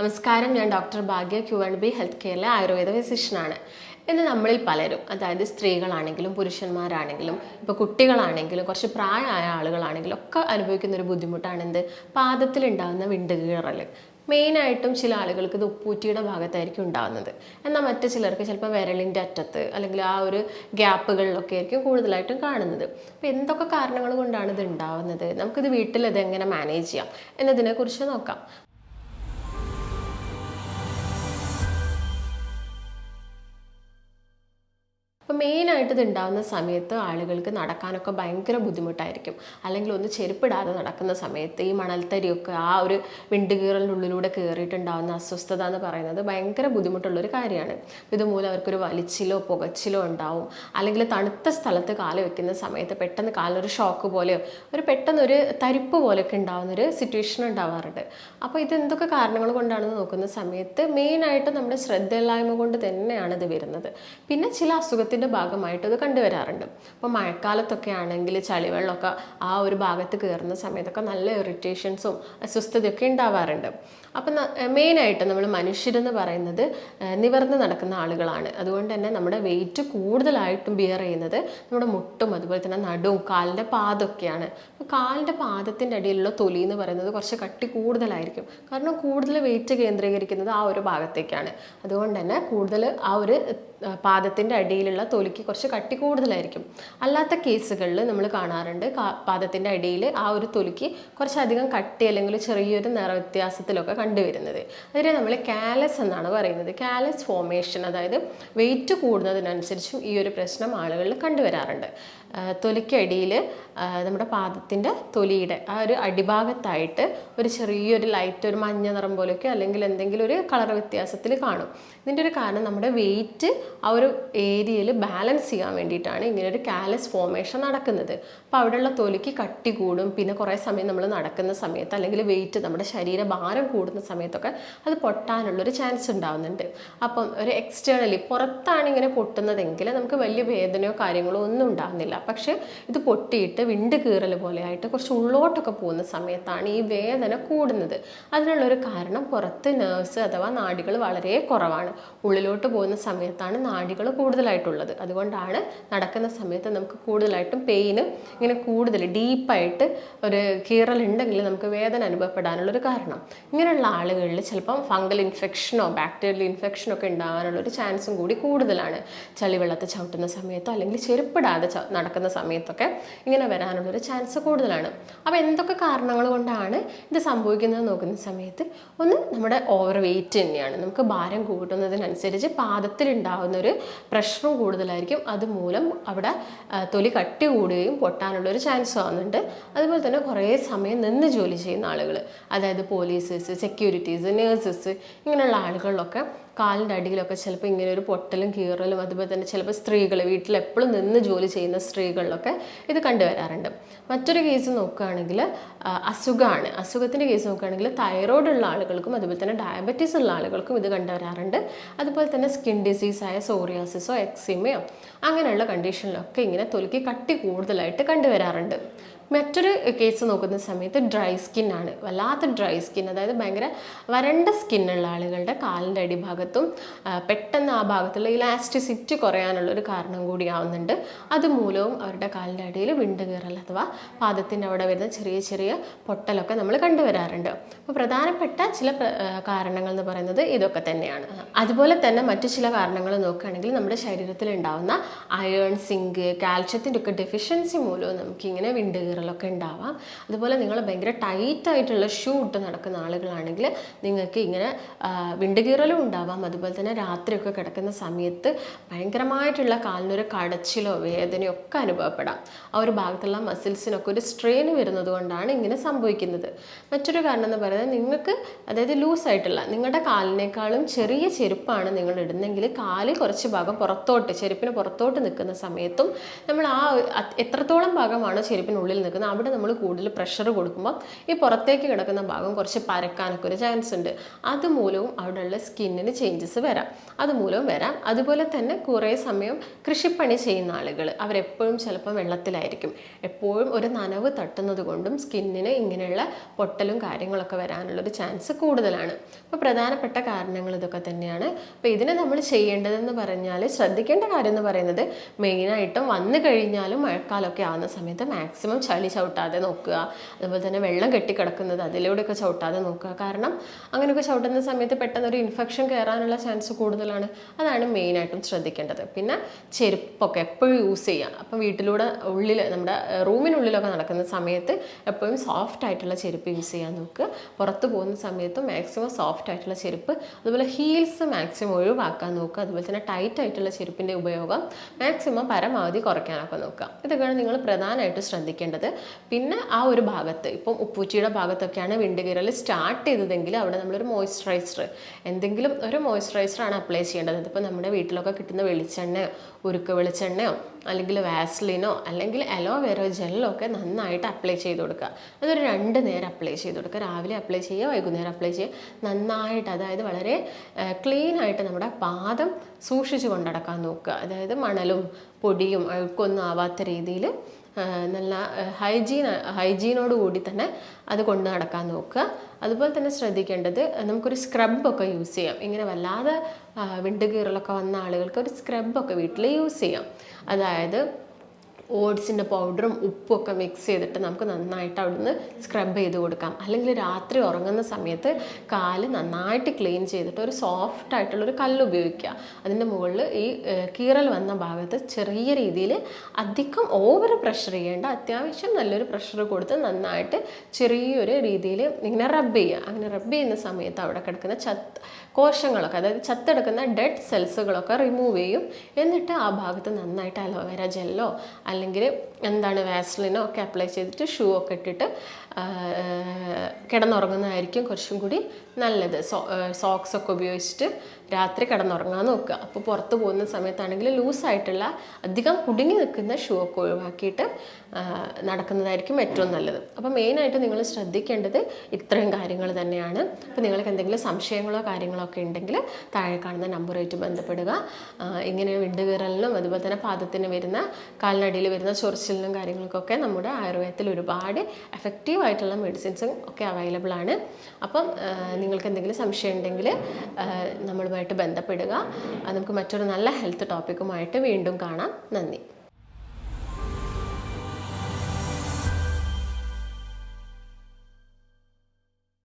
നമസ്കാരം, ഞാൻ ഡോക്ടർ ഭാഗ്യ Q&B health കെയറിലെ Ayurveda ഫിസിഷ്യനാണ്. ഇന്ന് നമ്മളിൽ പലരും, അതായത് സ്ത്രീകളാണെങ്കിലും പുരുഷന്മാരാണെങ്കിലും ഇപ്പോൾ കുട്ടികളാണെങ്കിലും കുറച്ച് പ്രായമായ ആളുകളാണെങ്കിലും ഒക്കെ അനുഭവിക്കുന്ന ഒരു ബുദ്ധിമുട്ടാണ് എന്ത്, പാദത്തിലുണ്ടാകുന്ന വിണ്ടുകീറൽ. മെയിനായിട്ടും ചില ആളുകൾക്ക് ഇത് ഉപ്പൂറ്റിയുടെ ഭാഗത്തായിരിക്കും ഉണ്ടാകുന്നത്. എന്നാൽ മറ്റു ചിലർക്ക് ചിലപ്പോൾ വിരലിൻ്റെ അറ്റത്ത് അല്ലെങ്കിൽ ആ ഒരു ഗ്യാപ്പുകളിലൊക്കെ ആയിരിക്കും കൂടുതലായിട്ടും കാണുന്നത്. അപ്പോൾ എന്തൊക്കെ കാരണങ്ങൾ കൊണ്ടാണ് ഇത് ഉണ്ടാകുന്നത്, നമുക്കിത് വീട്ടിൽ ഇതെങ്ങനെ മാനേജ് ചെയ്യാം എന്നതിനെക്കുറിച്ച് നോക്കാം. അപ്പോൾ മെയിനായിട്ട് ഇത് ഉണ്ടാകുന്ന സമയത്ത് ആളുകൾക്ക് നടക്കാനൊക്കെ ഭയങ്കര ബുദ്ധിമുട്ടായിരിക്കും. അല്ലെങ്കിൽ ഒന്ന് ചെരുപ്പിടാതെ നടക്കുന്ന സമയത്ത് ഈ മണൽത്തരിയൊക്കെ ആ ഒരു വിണ്ടുകീറലിൻ്റെ ഉള്ളിലൂടെ കയറിയിട്ടുണ്ടാകുന്ന അസ്വസ്ഥത എന്ന് പറയുന്നത് ഭയങ്കര ബുദ്ധിമുട്ടുള്ളൊരു കാര്യമാണ്. ഇതുമൂലം അവർക്കൊരു വലിച്ചിലോ പുകച്ചിലോ ഉണ്ടാവും. അല്ലെങ്കിൽ തണുത്ത സ്ഥലത്ത് കാല് വെക്കുന്ന സമയത്ത് പെട്ടെന്ന് കാലിനൊരു ഷോക്ക് പോലെയോ പെട്ടെന്നൊരു തരിപ്പ് പോലെയൊക്കെ ഉണ്ടാകുന്നൊരു സിറ്റുവേഷൻ ഉണ്ടാവാറുണ്ട്. അപ്പോൾ ഇതെന്തൊക്കെ കാരണങ്ങൾ കൊണ്ടാണെന്ന് നോക്കുന്ന സമയത്ത് മെയിനായിട്ട് നമ്മുടെ ശ്രദ്ധയില്ലായ്മ കൊണ്ട് തന്നെയാണ് ഇത് വരുന്നത്. പിന്നെ ചില അസുഖത്തിൻ്റെ ഭാഗമായിട്ട് ഇത് കണ്ടുവരാറുണ്ട്. അപ്പോൾ മഴക്കാലത്തൊക്കെ ആണെങ്കിൽ ചളിവെള്ളമൊക്കെ ആ ഒരു ഭാഗത്ത് കയറുന്ന സമയത്തൊക്കെ നല്ല ഇറിറ്റേഷൻസും അസ്വസ്ഥതയൊക്കെ ഉണ്ടാവാറുണ്ട്. അപ്പം മെയിനായിട്ട് നമ്മൾ മനുഷ്യരെന്ന് പറയുന്നത് നിവർന്ന് നടക്കുന്ന ആളുകളാണ്. അതുകൊണ്ട് തന്നെ നമ്മുടെ വെയിറ്റ് കൂടുതലായിട്ടും ബിയർ ചെയ്യുന്നത് നമ്മുടെ മുട്ടും അതുപോലെ തന്നെ നടുവും കാലിൻ്റെ പാദമൊക്കെയാണ്. അപ്പോൾ കാലിൻ്റെ പാദത്തിൻ്റെ അടിയിലുള്ള തൊലി എന്ന് പറയുന്നത് കുറച്ച് കട്ടി കൂടുതലായിരിക്കും. കാരണം കൂടുതൽ വെയിറ്റ് കേന്ദ്രീകരിക്കുന്നത് ആ ഒരു ഭാഗത്തേക്കാണ്. അതുകൊണ്ട് തന്നെ കൂടുതൽ ആ ഒരു പാദത്തിൻ്റെ അടിയിലുള്ള തൊലിക്ക് കുറച്ച് കട്ടി കൂടുതലായിരിക്കും. അല്ലാത്ത കേസുകളിൽ നമ്മൾ കാണാറുണ്ട് പാദത്തിൻ്റെ അടിയിൽ ആ ഒരു തൊലിക്ക് കുറച്ചധികം കട്ടി അല്ലെങ്കിൽ ചെറിയൊരു നിറവ്യത്യാസത്തിലൊക്കെ കണ്ടുവരുന്നത്. അതിനെ നമ്മൾ കാലസ് എന്നാണ് പറയുന്നത്. കാലസ് ഫോർമേഷൻ, അതായത് വെയിറ്റ് കൂടുന്നതിനനുസരിച്ചും ഈ ഒരു പ്രശ്നം ആളുകളിൽ കണ്ടുവരാറുണ്ട്. തൊലിക്കടിയിൽ നമ്മുടെ പാദത്തിൻ്റെ തൊലിയുടെ ആ ഒരു അടിഭാഗത്തായിട്ട് ഒരു ചെറിയൊരു ലൈറ്റ്, ഒരു മഞ്ഞ നിറം പോലെയൊക്കെ അല്ലെങ്കിൽ എന്തെങ്കിലും ഒരു കളർ വ്യത്യാസത്തിൽ കാണും. ഇതിൻ്റെ ഒരു കാരണം നമ്മുടെ വെയിറ്റ് ആ ഒരു ഏരിയയിൽ ബാലൻസ് ചെയ്യാൻ വേണ്ടിയിട്ടാണ് ഇങ്ങനൊരു കാലസ് ഫോർമേഷൻ നടക്കുന്നത്. അപ്പോൾ അവിടെയുള്ള തൊലിക്ക് കട്ടി കൂടും. പിന്നെ കുറേ സമയം നമ്മൾ നടക്കുന്ന സമയത്ത് അല്ലെങ്കിൽ വെയിറ്റ് നമ്മുടെ ശരീരഭാരം കൂടുന്ന സമയത്തൊക്കെ അത് പൊട്ടാനുള്ളൊരു ചാൻസ് ഉണ്ടാകുന്നുണ്ട്. അപ്പം ഒരു എക്സ്റ്റേണലി പുറത്താണ് ഇങ്ങനെ പൊട്ടുന്നതെങ്കിൽ നമുക്ക് വലിയ വേദനയോ കാര്യങ്ങളോ ഒന്നും ഉണ്ടാകുന്നില്ല. പക്ഷേ ഇത് പൊട്ടിയിട്ട് വിണ്ട് കീറൽ പോലെയായിട്ട് കുറച്ച് ഉള്ളോട്ടൊക്കെ പോകുന്ന സമയത്താണ് ഈ വേദന കൂടുന്നത്. അതിനുള്ളൊരു കാരണം പുറത്ത് നെർവ്സ് അഥവാ നാഡികൾ വളരെ കുറവാണ്. ഉള്ളിലോട്ട് പോകുന്ന സമയത്താണ് നാഡികൾ കൂടുതലായിട്ടുള്ളത്. അതുകൊണ്ടാണ് നടക്കുന്ന സമയത്ത് നമുക്ക് കൂടുതലായിട്ടും പെയിന് ഇങ്ങനെ കൂടുതൽ ഡീപ്പായിട്ട് ഒരു കീറലുണ്ടെങ്കിൽ നമുക്ക് വേദന അനുഭവപ്പെടാനുള്ളൊരു കാരണം. ഇങ്ങനെയുള്ള ആളുകളിൽ ചിലപ്പം ഫംഗൽ ഇൻഫെക്ഷനോ ബാക്ടീരിയൽ ഇൻഫെക്ഷനോ ഒക്കെ ഉണ്ടാകാനുള്ളൊരു ചാൻസും കൂടി കൂടുതലാണ്. ചളിവെള്ളത്തെ ചവിട്ടുന്ന സമയത്തോ അല്ലെങ്കിൽ ചെരുപ്പിടാതെ നടക്കുന്ന സമയത്തൊക്കെ ഇങ്ങനെ വരാനുള്ളൊരു ചാൻസ് കൂടുതലാണ്. അപ്പോൾ എന്തൊക്കെ കാരണങ്ങൾ കൊണ്ടാണ് ഇത് സംഭവിക്കുന്നത് നോക്കുന്ന സമയത്ത് ഒന്ന് നമ്മുടെ ഓവർ വെയിറ്റ് തന്നെയാണ്. നമുക്ക് ഭാരം കൂട്ടുന്നതിനനുസരിച്ച് പാദത്തിലുണ്ടാകുന്നൊരു പ്രഷറും കൂടുതലായിരിക്കും. അതുമൂലം അവിടെ തൊലി കട്ടി കൂടുകയും പൊട്ടാനുള്ളൊരു ചാൻസ് ആവുന്നുണ്ട്. അതുപോലെ തന്നെ കുറേ സമയം നിന്ന് ജോലി ചെയ്യുന്ന ആളുകൾ, അതായത് പോലീസേഴ്സ്, സെക്യൂരിറ്റീസ്, നേഴ്സസ്, ഇങ്ങനെയുള്ള ആളുകളിലൊക്കെ കാലിൻ്റെ അടിയിലൊക്കെ ചിലപ്പോൾ ഇങ്ങനെ ഒരു പൊട്ടലും കീറലും, അതുപോലെ തന്നെ ചിലപ്പോൾ സ്ത്രീകൾ വീട്ടിൽ എപ്പോഴും നിന്ന് ജോലി ചെയ്യുന്ന സ്ത്രീകളിലൊക്കെ ഇത് കണ്ടുവരാറുണ്ട്. മറ്റൊരു കേസ് നോക്കുകയാണെങ്കിൽ അസുഖമാണ്. അസുഖത്തിൻ്റെ കേസ് നോക്കുകയാണെങ്കിൽ തൈറോയ്ഡ് ഉള്ള ആളുകൾക്കും അതുപോലെ തന്നെ ഡയബറ്റീസ് ഉള്ള ആളുകൾക്കും ഇത് കണ്ടുവരാറുണ്ട്. അതുപോലെ തന്നെ സ്കിൻ ഡിസീസായ സോറിയാസിസോ എക്സിമയോ അങ്ങനെയുള്ള കണ്ടീഷനിലൊക്കെ ഇങ്ങനെ തൊലിക്ക് കട്ടി കൂടുതലായിട്ട് കണ്ടുവരാറുണ്ട്. മറ്റൊരു കേസ് നോക്കുന്ന സമയത്ത് ഡ്രൈ സ്കിന്നാണ്. വല്ലാത്ത ഡ്രൈ സ്കിൻ, അതായത് ഭയങ്കര വരണ്ട സ്കിന്നുള്ള ആളുകളുടെ കാലിൻ്റെ അടിഭാഗത്തും പെട്ടെന്ന് ആ ഭാഗത്തുള്ള ഇലാസ്റ്റിസിറ്റി കുറയാനുള്ളൊരു കാരണം കൂടിയാവുന്നുണ്ട്. അതുമൂലവും അവരുടെ കാലിൻ്റെ അടിയിൽ വിണ്ടുകീറൽ അഥവാ പാദത്തിൻ്റെ അവിടെ വരുന്ന ചെറിയ ചെറിയ പൊട്ടലൊക്കെ നമ്മൾ കണ്ടുവരാറുണ്ട്. അപ്പോൾ പ്രധാനപ്പെട്ട ചില കാരണങ്ങൾ എന്ന് പറയുന്നത് ഇതൊക്കെ തന്നെയാണ്. അതുപോലെ തന്നെ മറ്റു ചില കാരണങ്ങൾ നോക്കുകയാണെങ്കിൽ നമ്മുടെ ശരീരത്തിൽ ഉണ്ടാകുന്ന അയേൺ, സിങ്ക്, കാൽഷ്യത്തിൻ്റെ ഒക്കെ ഡെഫിഷ്യൻസി മൂലവും നമുക്കിങ്ങനെ വിണ്ടുകീറൽ ഒക്കെ ഉണ്ടാവാം. അതുപോലെ നിങ്ങൾ ഭയങ്കര ടൈറ്റായിട്ടുള്ള ഷൂ ഇട്ട് നടക്കുന്ന ആളുകളാണെങ്കിൽ നിങ്ങൾക്ക് ഇങ്ങനെ വിണ്ടുകീറലും ഉണ്ടാവാം. അതുപോലെ തന്നെ രാത്രിയൊക്കെ കിടക്കുന്ന സമയത്ത് ഭയങ്കരമായിട്ടുള്ള കാലിനൊരു കടച്ചിലോ വേദനയോ ഒക്കെ അനുഭവപ്പെടാം. ആ ഒരു ഭാഗത്തുള്ള മസിൽസിനൊക്കെ ഒരു സ്ട്രെയിൻ വരുന്നത് കൊണ്ടാണ് ഇങ്ങനെ സംഭവിക്കുന്നത്. മറ്റൊരു കാരണം എന്ന് പറയുന്നത് നിങ്ങൾക്ക്, അതായത് ലൂസായിട്ടുള്ള നിങ്ങളുടെ കാലിനേക്കാളും ചെറിയ ചെരുപ്പാണ് നിങ്ങൾ ഇടുന്നെങ്കിൽ കാല് കുറച്ച് ഭാഗം പുറത്തോട്ട്, ചെരുപ്പിന് പുറത്തോട്ട് നിൽക്കുന്ന സമയത്തും നമ്മൾ ആ എത്രത്തോളം ഭാഗമാണോ ചെരുപ്പിനുള്ളിൽ നിൽക്കുന്നത് അവിടെ നമ്മൾ കൂടുതൽ പ്രഷർ കൊടുക്കുമ്പോൾ ഈ പുറത്തേക്ക് കിടക്കുന്ന ഭാഗം കുറച്ച് പരക്കാനൊക്കെ ഒരു ചാൻസ് ഉണ്ട്. അതുമൂലവും അവിടെയുള്ള സ്കിന്നിന് ചേഞ്ചസ് വരാം, അതുമൂലവും വരാം. അതുപോലെ തന്നെ കുറേ സമയം കൃഷിപ്പണി ചെയ്യുന്ന ആളുകൾ അവരെപ്പോഴും ചിലപ്പോൾ വെള്ളത്തിലായിരിക്കും, എപ്പോഴും ഒരു നനവ് തട്ടുന്നത് കൊണ്ടും സ്കിന്നിന് ഇങ്ങനെയുള്ള പൊട്ടലും കാര്യങ്ങളൊക്കെ വരാനുള്ളൊരു ചാൻസ് കൂടുതലാണ്. അപ്പോൾ പ്രധാനപ്പെട്ട കാരണങ്ങൾ ഇതൊക്കെ തന്നെയാണ്. അപ്പോൾ ഇതിന് നമ്മൾ ചെയ്യേണ്ടതെന്ന് പറഞ്ഞാൽ ശ്രദ്ധിക്കേണ്ട കാര്യം എന്ന് പറയുന്നത് മെയിനായിട്ടും വന്നു കഴിഞ്ഞാലും മഴക്കാലമൊക്കെ ആവുന്ന സമയത്ത് മാക്സിമം ചളി ചവിട്ടാതെ നോക്കുക. അതുപോലെ തന്നെ വെള്ളം കെട്ടിക്കിടക്കുന്നത് അതിലൂടെയൊക്കെ ചവിട്ടാതെ നോക്കുക. കാരണം അങ്ങനെയൊക്കെ ചവിട്ടുന്ന സമയത്ത് പെട്ടെന്നൊരു ഇൻഫെക്ഷൻ കയറാനുള്ള ചാൻസ് കൂടുതലാണ്. അതാണ് മെയിനായിട്ടും ശ്രദ്ധിക്കേണ്ടത്. പിന്നെ ചെരുപ്പൊക്കെ എപ്പോഴും യൂസ് ചെയ്യുക. അപ്പം വീട്ടിലൂടെ ഉള്ളിൽ നമ്മുടെ റൂമിനുള്ളിലൊക്കെ നടക്കുന്ന സമയത്ത് എപ്പോഴും സോഫ്റ്റ് ആയിട്ടുള്ള ചെരുപ്പ് യൂസ് ചെയ്യാൻ നോക്കുക. പുറത്ത് പോകുന്ന സമയത്ത് മാക്സിമം സോഫ്റ്റ് ആയിട്ടുള്ള ചെരുപ്പ്, അതുപോലെ ഹീൽസ് മാക്സിമം ഒഴിവാക്കാൻ നോക്കുക. അതുപോലെ തന്നെ ടൈറ്റ് ആയിട്ടുള്ള ചെരുപ്പിൻ്റെ ഉപയോഗം മാക്സിമം പരമാവധി കുറയ്ക്കാനൊക്കെ നോക്കുക. ഇതൊക്കെയാണ് നിങ്ങൾ പ്രധാനമായിട്ട് ശ്രദ്ധിക്കേണ്ടത്. പിന്നെ ആ ഒരു ഭാഗത്ത് ഇപ്പം ഉപ്പൂറ്റിയുടെ ഭാഗത്തൊക്കെയാണ് വിണ്ടുകീറൽ സ്റ്റാർട്ട് ചെയ്തതെങ്കിൽ അവിടെ നമ്മളൊരു മോയ്സ്ചറൈസർ, എന്തെങ്കിലും ഒരു മോയ്സ്ചറൈസറാണ് അപ്ലൈ ചെയ്യേണ്ടത്. ഇതിപ്പോൾ നമ്മുടെ വീട്ടിലൊക്കെ കിട്ടുന്ന വെളിച്ചെണ്ണയോ ഉരുക്ക് വെളിച്ചെണ്ണയോ അല്ലെങ്കിൽ വാസ്ലിനോ അല്ലെങ്കിൽ അലോവേറോ ജെല്ലോ ഒക്കെ നന്നായിട്ട് അപ്ലൈ ചെയ്ത് കൊടുക്കുക. അതൊരു 2 നേരം അപ്ലൈ ചെയ്ത് കൊടുക്കുക. രാവിലെ അപ്ലൈ ചെയ്യുക, വൈകുന്നേരം അപ്ലൈ ചെയ്യുക. നന്നായിട്ട്, അതായത് വളരെ ക്ലീൻ ആയിട്ട് നമ്മുടെ പാദം സൂക്ഷിച്ച് കൊണ്ടടക്കാൻ നോക്കുക. അതായത് മണലും പൊടിയും അഴുക്കൊന്നും ആവാത്ത രീതിയിൽ നല്ല ഹൈജീനോട് കൂടി തന്നെ അത് കൊണ്ട് നടക്കാൻ നോക്കുക. അതുപോലെ തന്നെ ശ്രദ്ധിക്കേണ്ടത് നമുക്കൊരു സ്ക്രബൊക്കെ യൂസ് ചെയ്യാം. ഇങ്ങനെ വല്ലാതെ വിണ്ടുകീറലൊക്കെ വന്ന ആളുകൾക്ക് ഒരു സ്ക്രബൊക്കെ വീട്ടിൽ യൂസ് ചെയ്യാം. അതായത് ഓട്സിൻ്റെ പൗഡറും ഉപ്പും ഒക്കെ മിക്സ് ചെയ്തിട്ട് നമുക്ക് നന്നായിട്ട് അവിടുന്ന് സ്ക്രബ് ചെയ്ത് കൊടുക്കാം. അല്ലെങ്കിൽ രാത്രി ഉറങ്ങുന്ന സമയത്ത് കാല് നന്നായിട്ട് ക്ലീൻ ചെയ്തിട്ട് ഒരു സോഫ്റ്റ് ആയിട്ടുള്ളൊരു കല്ല് ഉപയോഗിക്കുക. അതിൻ്റെ മുകളിൽ ഈ കീറൽ വന്ന ഭാഗത്ത് ചെറിയ രീതിയിൽ അധികം ഓവർ പ്രഷർ ചെയ്യേണ്ട, അത്യാവശ്യം നല്ലൊരു പ്രഷർ കൊടുത്ത് നന്നായിട്ട് ചെറിയൊരു രീതിയിൽ ഇങ്ങനെ റബ്ബ് ചെയ്യുക. അങ്ങനെ റബ്ബ് ചെയ്യുന്ന സമയത്ത് അവിടെ കിടക്കുന്ന കോശങ്ങളൊക്കെ, അതായത് ചത്തെടുക്കുന്ന ഡെഡ് സെൽസുകളൊക്കെ റിമൂവ് ചെയ്യും. എന്നിട്ട് ആ ഭാഗത്ത് നന്നായിട്ട് അലോവേര ജെല്ലോ അല്ലെങ്കിൽ വാസ്ലിനോ ഒക്കെ അപ്ലൈ ചെയ്തിട്ട് ഷൂ ഒക്കെ ഇട്ടിട്ട് കിടന്നുറങ്ങുന്നതായിരിക്കും കുറച്ചും കൂടി നല്ലത്. സോക്സ് ഒക്കെ ഉപയോഗിച്ചിട്ട് രാത്രി കിടന്നുറങ്ങാൻ നോക്കുക. അപ്പോൾ പുറത്ത് പോകുന്ന സമയത്താണെങ്കിൽ ലൂസായിട്ടുള്ള അധികം കുടുങ്ങി നിൽക്കുന്ന ഷൂ ഒക്കെ ഒഴിവാക്കിയിട്ട് നടക്കുന്നതായിരിക്കും ഏറ്റവും നല്ലത്. അപ്പോൾ മെയിനായിട്ട് നിങ്ങൾ ശ്രദ്ധിക്കേണ്ടത് ഇത്രയും കാര്യങ്ങൾ തന്നെയാണ്. അപ്പോൾ നിങ്ങൾക്ക് എന്തെങ്കിലും സംശയങ്ങളോ കാര്യങ്ങളോ ഒക്കെ ഉണ്ടെങ്കിൽ താഴെ കാണുന്ന നമ്പറുമായിട്ട് ബന്ധപ്പെടുക. ഇങ്ങനെ വിണ്ടുകീറലിനും അതുപോലെ തന്നെ പാദത്തിന് വരുന്ന കാലിനടിയിൽ വരുന്ന ചൊറിച്ചിലിനും കാര്യങ്ങൾക്കൊക്കെ നമ്മുടെ ആയുർവേദത്തിൽ ഒരുപാട് എഫക്റ്റീവായിട്ടുള്ള മെഡിസിൻസും ഒക്കെ അവൈലബിൾ ആണ്. അപ്പം നിങ്ങൾക്ക് എന്തെങ്കിലും സംശയം ഉണ്ടെങ്കിൽ നമ്മളുമായിട്ട് ബന്ധപ്പെടുക. നമുക്ക് മറ്റൊരു നല്ല ഹെൽത്ത് ടോപ്പിക്കുമായിട്ട് വീണ്ടും കാണാം. നന്ദി.